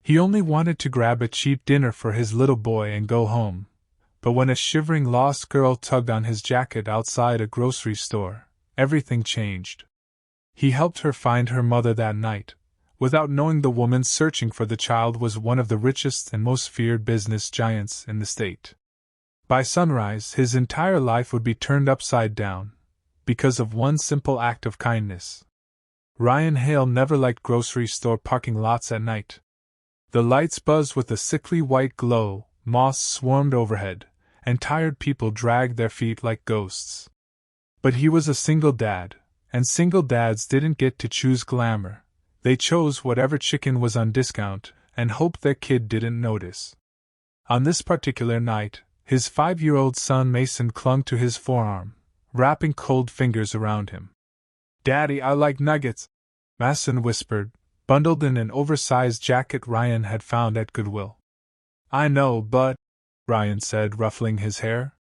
He only wanted to grab a cheap dinner for his little boy and go home, but when a shivering lost girl tugged on his jacket outside a grocery store, everything changed. He helped her find her mother that night, without knowing the woman searching for the child was one of the richest and most feared business giants in the state. By sunrise, his entire life would be turned upside down, because of one simple act of kindness. Ryan Hale never liked grocery store parking lots at night. The lights buzzed with a sickly white glow, moths swarmed overhead, and tired people dragged their feet like ghosts. But he was a single dad, and single dads didn't get to choose glamour. They chose whatever chicken was on discount and hoped their kid didn't notice. On this particular night, his 5-year-old son Mason clung to his forearm, wrapping cold fingers around him. "Daddy, I like nuggets," Mason whispered, bundled in an oversized jacket Ryan had found at Goodwill. "I know, but," Ryan said, ruffling his hair.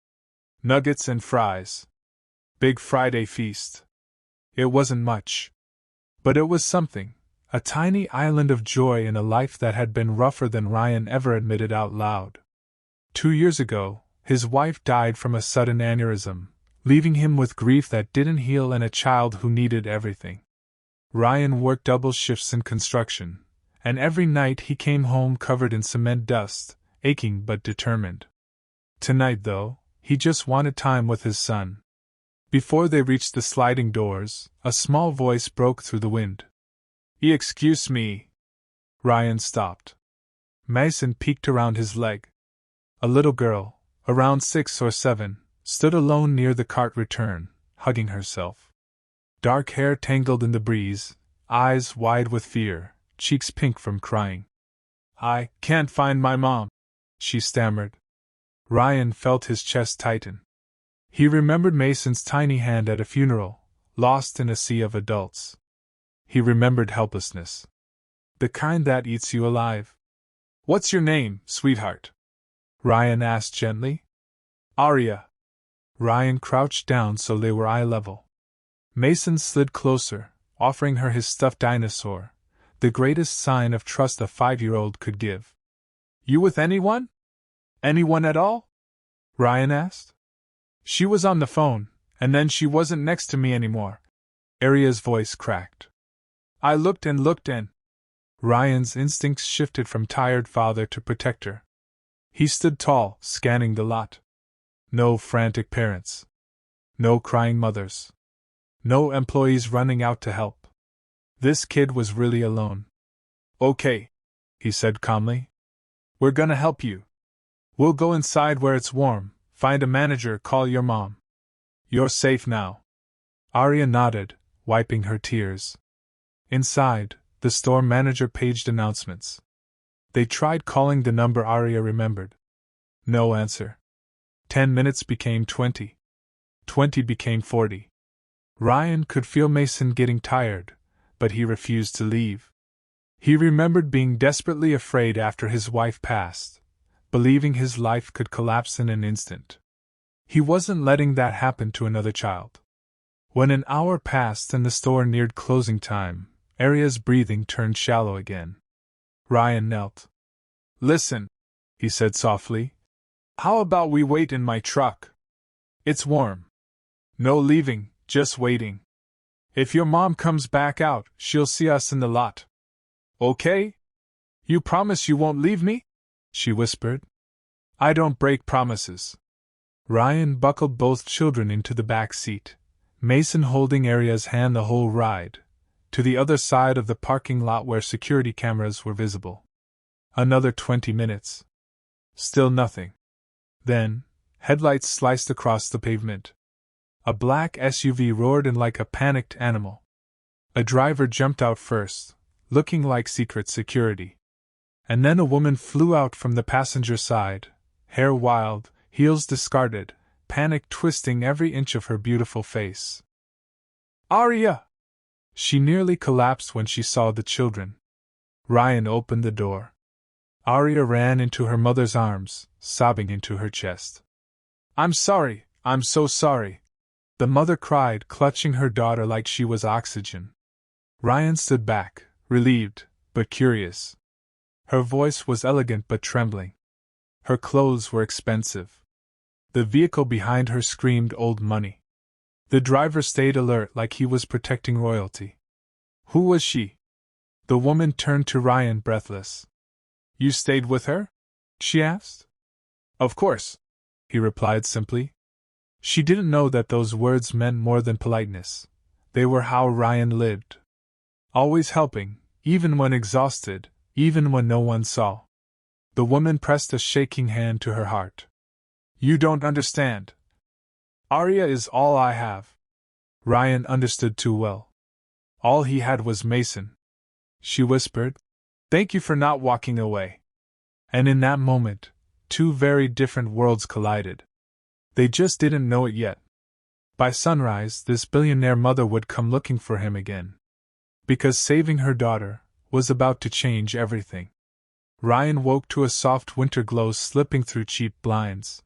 "Nuggets and fries. Big Friday feast." It wasn't much. But it was something, a tiny island of joy in a life that had been rougher than Ryan ever admitted out loud. 2 years ago, his wife died from a sudden aneurysm, leaving him with grief that didn't heal and a child who needed everything. Ryan worked double shifts in construction, and every night he came home covered in cement dust, aching but determined. Tonight, though, he just wanted time with his son. Before they reached the sliding doors, a small voice broke through the wind. "Excuse me." Ryan stopped. Mason peeked around his leg. A little girl, around 6 or 7, stood alone near the cart return, hugging herself. Dark hair tangled in the breeze, eyes wide with fear, cheeks pink from crying. "I can't find my mom," she stammered. Ryan felt his chest tighten. He remembered Mason's tiny hand at a funeral, lost in a sea of adults. He remembered helplessness. The kind that eats you alive. "What's your name, sweetheart?" Ryan asked gently. "Aria." Ryan crouched down so they were eye level. Mason slid closer, offering her his stuffed dinosaur, the greatest sign of trust a 5-year-old could give. "You with anyone? Anyone at all?" Ryan asked. "She was on the phone, and then she wasn't next to me anymore." Aria's voice cracked. "I looked and looked and—" Ryan's instincts shifted from tired father to protector. He stood tall, scanning the lot. No frantic parents. No crying mothers. No employees running out to help. This kid was really alone. "Okay," he said calmly. "We're gonna help you. We'll go inside where it's warm, find a manager, call your mom. You're safe now." Aria nodded, wiping her tears. Inside, the store manager paged announcements. They tried calling the number Aria remembered. No answer. 10 minutes became 20. 20 became 40. Ryan could feel Mason getting tired, but he refused to leave. He remembered being desperately afraid after his wife passed, believing his life could collapse in an instant. He wasn't letting that happen to another child. When an hour passed and the store neared closing time, Aria's breathing turned shallow again. Ryan knelt. "Listen," he said softly. "How about we wait in my truck? It's warm. No leaving, just waiting. If your mom comes back out, she'll see us in the lot. Okay? You promise you won't leave me?" she whispered. "I don't break promises." Ryan buckled both children into the back seat, Mason holding Aria's hand the whole ride, to the other side of the parking lot where security cameras were visible. Another 20 minutes. Still nothing. Then, headlights sliced across the pavement. A black SUV roared in like a panicked animal. A driver jumped out first, looking like secret security. And then a woman flew out from the passenger side, hair wild, heels discarded, panic twisting every inch of her beautiful face. "Aria!" She nearly collapsed when she saw the children. Ryan opened the door. Aria ran into her mother's arms, sobbing into her chest. "I'm sorry, I'm so sorry," the mother cried, clutching her daughter like she was oxygen. Ryan stood back, relieved, but curious. Her voice was elegant but trembling. Her clothes were expensive. The vehicle behind her screamed old money. The driver stayed alert like he was protecting royalty. Who was she? The woman turned to Ryan, breathless. You stayed with her? She asked. Of course, he replied simply. She didn't know that those words meant more than politeness. They were how Ryan lived. Always helping, even when exhausted, even when no one saw. The woman pressed a shaking hand to her heart. You don't understand. Arya is all I have. Ryan understood too well. All he had was Mason. She whispered, Thank you for not walking away. And in that moment, two very different worlds collided. They just didn't know it yet. By sunrise, this billionaire mother would come looking for him again. Because saving her daughter was about to change everything. Ryan woke to a soft winter glow slipping through cheap blinds.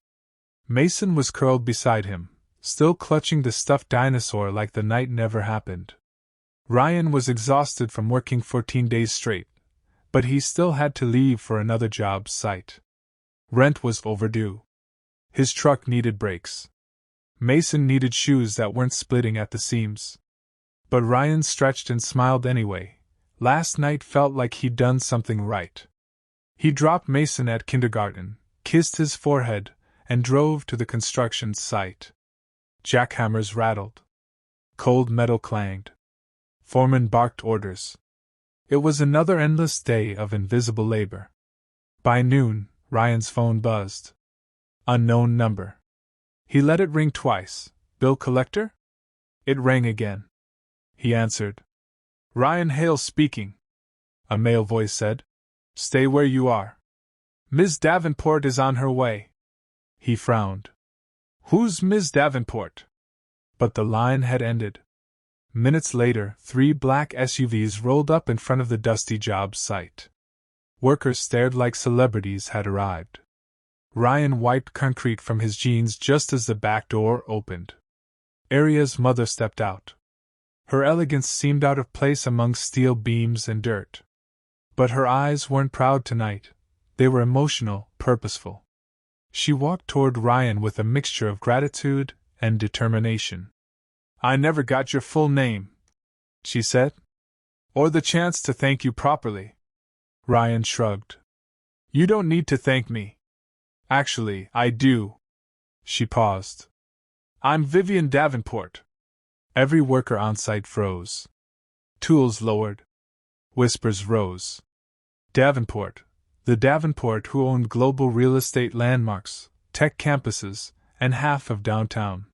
Mason was curled beside him, still clutching the stuffed dinosaur like the night never happened. Ryan was exhausted from working 14 days straight, but he still had to leave for another job site. Rent was overdue. His truck needed brakes. Mason needed shoes that weren't splitting at the seams. But Ryan stretched and smiled anyway. Last night felt like he'd done something right. He dropped Mason at kindergarten, kissed his forehead, and drove to the construction site. Jackhammers rattled. Cold metal clanged. Foremen barked orders. It was another endless day of invisible labor. By noon, Ryan's phone buzzed. Unknown number. He let it ring twice. Bill collector? It rang again. He answered. Ryan Hale speaking. A male voice said. Stay where you are. Ms. Davenport is on her way. He frowned. Who's Ms. Davenport? But the line had ended. Minutes later, 3 black SUVs rolled up in front of the dusty job site. Workers stared like celebrities had arrived. Ryan wiped concrete from his jeans just as the back door opened. Arya's mother stepped out. Her elegance seemed out of place among steel beams and dirt. But her eyes weren't proud tonight. They were emotional, purposeful. She walked toward Ryan with a mixture of gratitude and determination. I never got your full name, she said. Or the chance to thank you properly. Ryan shrugged. You don't need to thank me. Actually, I do. She paused. I'm Vivian Davenport. Every worker on site froze. Tools lowered. Whispers rose. Davenport, the Davenport who owned global real estate landmarks, tech campuses, and half of downtown.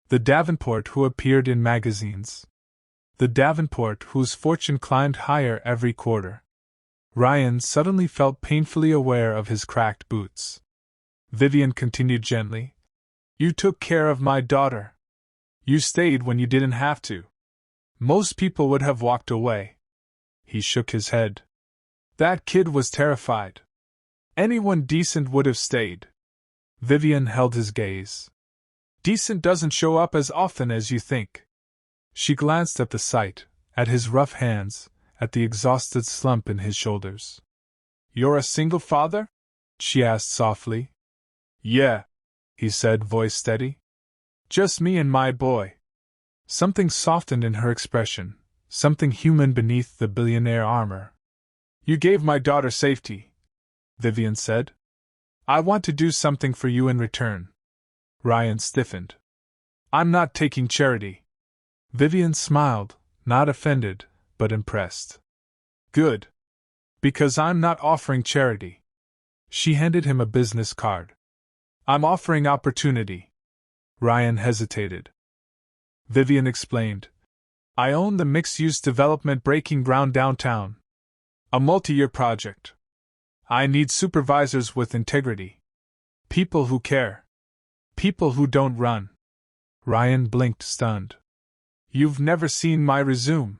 The Davenport who appeared in magazines. The Davenport whose fortune climbed higher every quarter. Ryan suddenly felt painfully aware of his cracked boots. Vivian continued gently. You took care of my daughter. You stayed when you didn't have to. Most people would have walked away. He shook his head. That kid was terrified. Anyone decent would have stayed. Vivian held his gaze. Decent doesn't show up as often as you think. She glanced at the site, at his rough hands, at the exhausted slump in his shoulders. You're a single father? She asked softly. Yeah, he said, voice steady. Just me and my boy. Something softened in her expression, something human beneath the billionaire armor. You gave my daughter safety, Vivian said. I want to do something for you in return. Ryan stiffened. I'm not taking charity. Vivian smiled, not offended, but impressed. Good. Because I'm not offering charity. She handed him a business card. I'm offering opportunity. Ryan hesitated. Vivian explained. I own the mixed-use development breaking ground downtown. A multi-year project. I need supervisors with integrity. People who care. People who don't run. Ryan blinked, stunned. You've never seen my resume.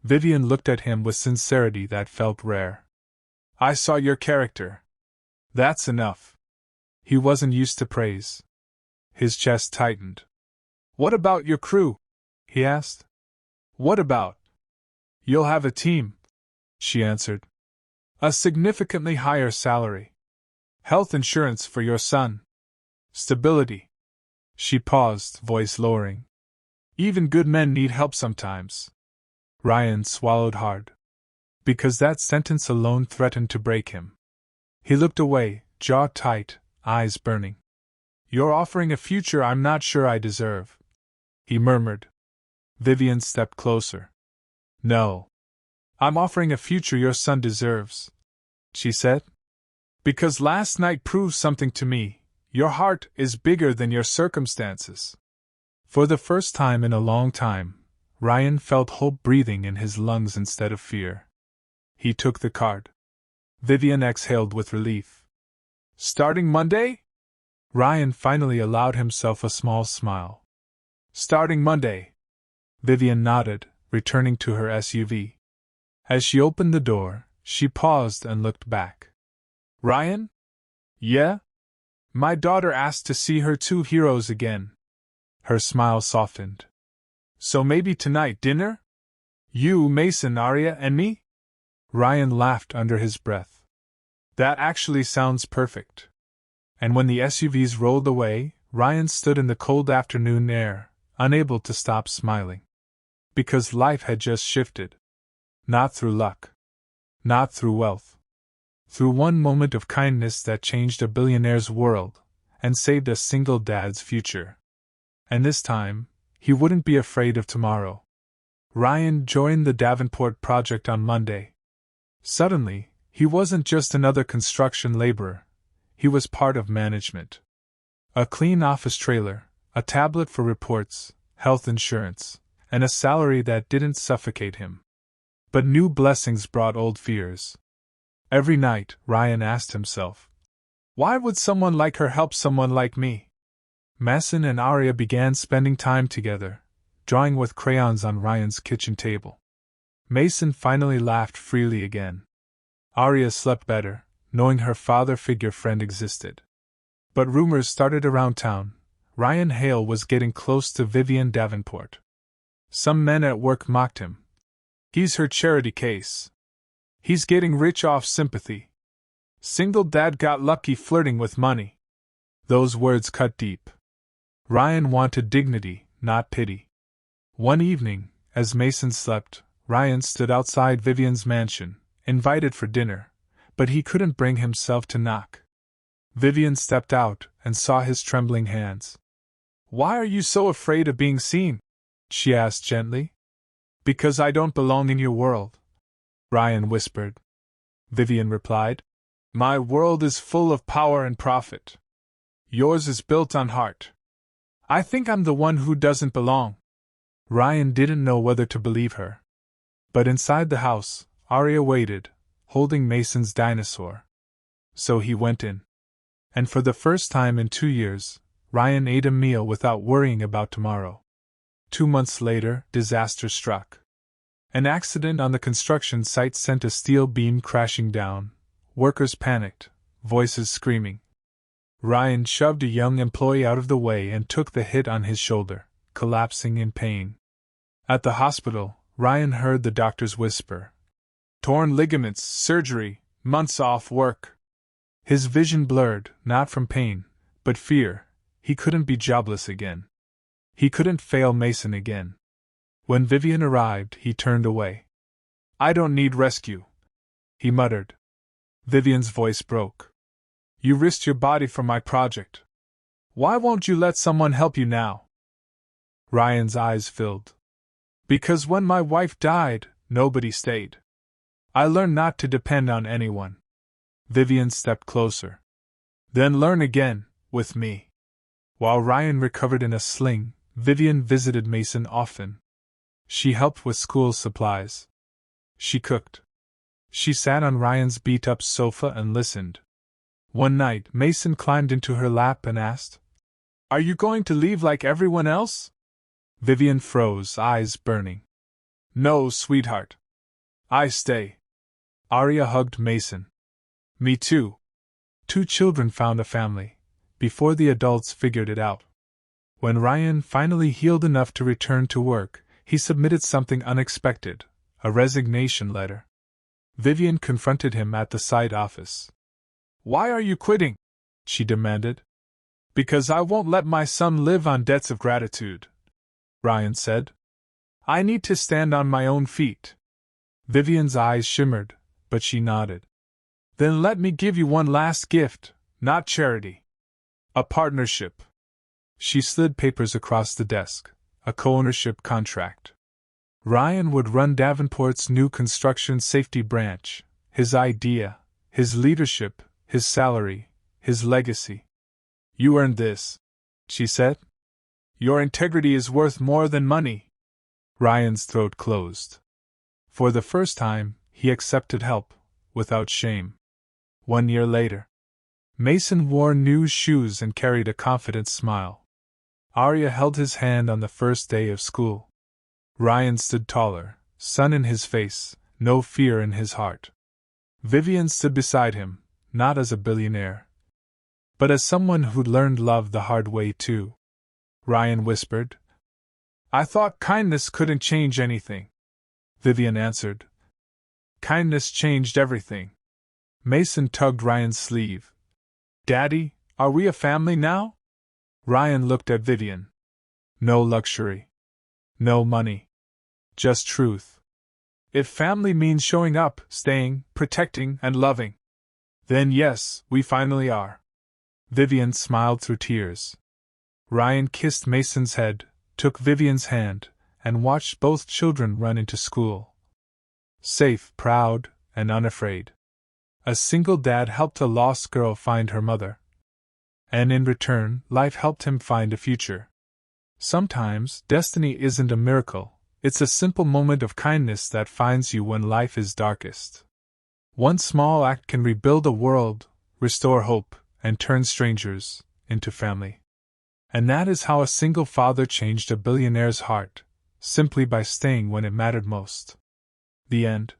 Vivian looked at him with sincerity that felt rare. I saw your character. That's enough. He wasn't used to praise. His chest tightened. What about your crew? He asked. What about? You'll have a team, she answered. A significantly higher salary. Health insurance for your son. Stability. She paused, voice lowering. Even good men need help sometimes. Ryan swallowed hard. Because that sentence alone threatened to break him. He looked away, jaw tight, eyes burning. You're offering a future I'm not sure I deserve, he murmured. Vivian stepped closer. No. I'm offering a future your son deserves, she said. Because last night proved something to me. Your heart is bigger than your circumstances. For the first time in a long time, Ryan felt hope breathing in his lungs instead of fear. He took the card. Vivian exhaled with relief. Starting Monday? Ryan finally allowed himself a small smile. Starting Monday. Vivian nodded, returning to her SUV. As she opened the door, she paused and looked back. Ryan? Yeah? My daughter asked to see her two heroes again. Her smile softened. So maybe tonight dinner? You, Mason, Arya, and me? Ryan laughed under his breath. That actually sounds perfect. And when the SUVs rolled away, Ryan stood in the cold afternoon air, unable to stop smiling. Because life had just shifted. Not through luck. Not through wealth. Through one moment of kindness that changed a billionaire's world, and saved a single dad's future. And this time, he wouldn't be afraid of tomorrow. Ryan joined the Davenport project on Monday. Suddenly, he wasn't just another construction laborer. He was part of management. A clean office trailer, a tablet for reports, health insurance, and a salary that didn't suffocate him. But new blessings brought old fears. Every night, Ryan asked himself, why would someone like her help someone like me? Mason and Arya began spending time together, drawing with crayons on Ryan's kitchen table. Mason finally laughed freely again. Arya slept better, knowing her father figure friend existed. But rumors started around town. Ryan Hale was getting close to Vivian Davenport. Some men at work mocked him. He's her charity case. He's getting rich off sympathy. Single dad got lucky flirting with money. Those words cut deep. Ryan wanted dignity, not pity. One evening, as Mason slept, Ryan stood outside Vivian's mansion, invited for dinner, but he couldn't bring himself to knock. Vivian stepped out and saw his trembling hands. Why are you so afraid of being seen? She asked gently. Because I don't belong in your world, Ryan whispered. Vivian replied. My world is full of power and profit. Yours is built on heart. I think I'm the one who doesn't belong. Ryan didn't know whether to believe her. But inside the house, Arya waited, holding Mason's dinosaur. So he went in. And for the first time in 2 years, Ryan ate a meal without worrying about tomorrow. 2 months later, disaster struck. An accident on the construction site sent a steel beam crashing down. Workers panicked, voices screaming. Ryan shoved a young employee out of the way and took the hit on his shoulder, collapsing in pain. At the hospital, Ryan heard the doctors whisper. Torn ligaments, surgery, months off work. His vision blurred, not from pain, but fear. He couldn't be jobless again. He couldn't fail Mason again. When Vivian arrived, he turned away. I don't need rescue, he muttered. Vivian's voice broke. You risked your body for my project. Why won't you let someone help you now? Ryan's eyes filled. Because when my wife died, nobody stayed. I learned not to depend on anyone. Vivian stepped closer. Then learn again, with me. While Ryan recovered in a sling, Vivian visited Mason often. She helped with school supplies. She cooked. She sat on Ryan's beat-up sofa and listened. One night, Mason climbed into her lap and asked, Are you going to leave like everyone else? Vivian froze, eyes burning. No, sweetheart. I stay. Arya hugged Mason. Me too. 2 children found a family, before the adults figured it out. When Ryan finally healed enough to return to work, he submitted something unexpected, a resignation letter. Vivian confronted him at the side office. "Why are you quitting?" she demanded. "Because I won't let my son live on debts of gratitude," Ryan said. "I need to stand on my own feet." Vivian's eyes shimmered, but she nodded. "Then let me give you one last gift, not charity. A partnership." She slid papers across the desk, a co-ownership contract. Ryan would run Davenport's new construction safety branch, his idea, his leadership, his salary, his legacy. "You earned this," she said. "Your integrity is worth more than money." Ryan's throat closed. For the first time, he accepted help, without shame. 1 year later, Mason wore new shoes and carried a confident smile. Arya held his hand on the first day of school. Ryan stood taller, sun in his face, no fear in his heart. Vivian stood beside him, not as a billionaire, but as someone who'd learned love the hard way too. Ryan whispered, "I thought kindness couldn't change anything." Vivian answered, "Kindness changed everything." Mason tugged Ryan's sleeve. "Daddy, are we a family now?" Ryan looked at Vivian. "No luxury. No money. Just truth. If family means showing up, staying, protecting, and loving, then yes, we finally are." Vivian smiled through tears. Ryan kissed Mason's head, took Vivian's hand, and watched both children run into school. Safe, proud, and unafraid. A single dad helped a lost girl find her mother. And in return, life helped him find a future. Sometimes, destiny isn't a miracle, it's a simple moment of kindness that finds you when life is darkest. One small act can rebuild a world, restore hope, and turn strangers into family. And that is how a single father changed a billionaire's heart, simply by staying when it mattered most. The end.